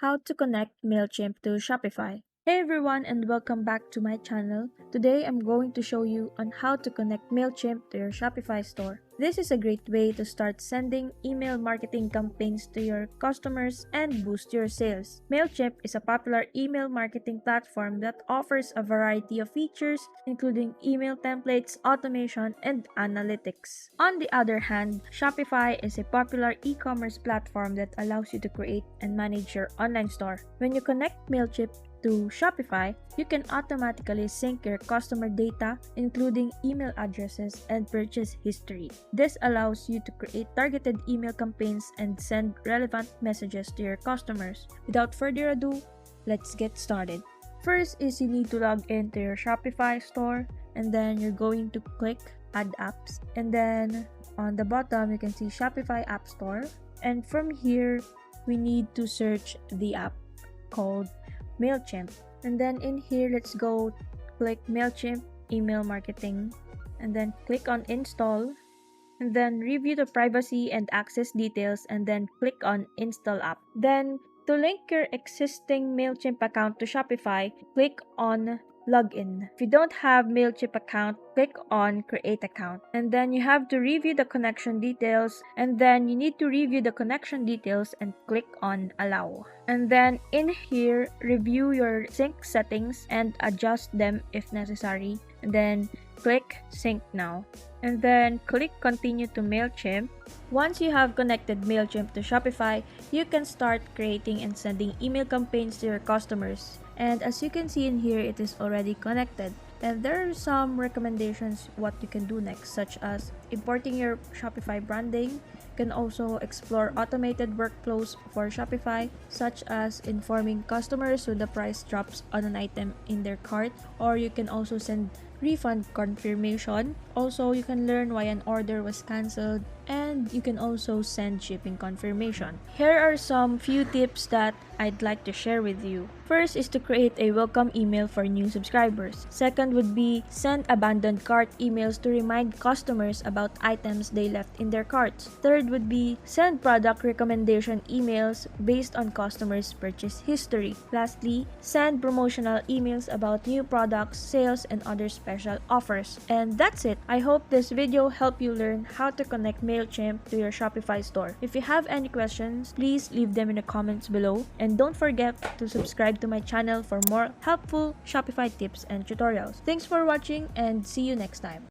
How to connect Mailchimp to Shopify. Hey everyone and welcome back to my channel. Today I'm going to show you on how to connect Mailchimp to your Shopify store. This is a great way to start sending email marketing campaigns to your customers and boost your sales. Mailchimp is a popular email marketing platform that offers a variety of features including email templates, automation, and analytics. On the other hand, Shopify is a popular e-commerce platform that allows you to create and manage your online store. When you connect Mailchimp to Shopify, you can automatically sync your customer data, including email addresses and purchase history. This allows you to create targeted email campaigns and send relevant messages to your customers. Without further ado, let's get started. First is you need to log into your Shopify store, and then you're going to click Add Apps, and then on the bottom you can see Shopify App Store, and from here we need to search the app called Mailchimp, and then in here let's go click Mailchimp email marketing, and then click on install, and then review the privacy and access details, and then click on install app. Then to link your existing Mailchimp account to Shopify, click on login. If you don't have Mailchimp account, click on create account, and then you have to review the connection details, and then you need to review the connection details and click on allow. And then in here, review your sync settings and adjust them if necessary, and then click sync now, and then click continue to Mailchimp. Once you have connected Mailchimp to Shopify, you can start creating and sending email campaigns to your customers. And as you can see in here, it is already connected. And there are some recommendations what you can do next, such as importing your Shopify branding. You can also explore automated workflows for Shopify, such as informing customers when the price drops on an item in their cart, or you can also send refund confirmation. Also, you can learn why an order was cancelled, and you can also send shipping confirmation. Here are some few tips that I'd like to share with you. First is to create a welcome email for new subscribers. Second would be send abandoned cart emails to remind customers about items they left in their carts. Third would be send product recommendation emails based on customers' purchase history. Lastly, send promotional emails about new products, sales, and other special offers. And that's it. I hope this video helped you learn how to connect Mailchimp to your Shopify store. If you have any questions, please leave them in the comments below. And don't forget to subscribe to my channel for more helpful Shopify tips and tutorials. Thanks for watching and see you next time.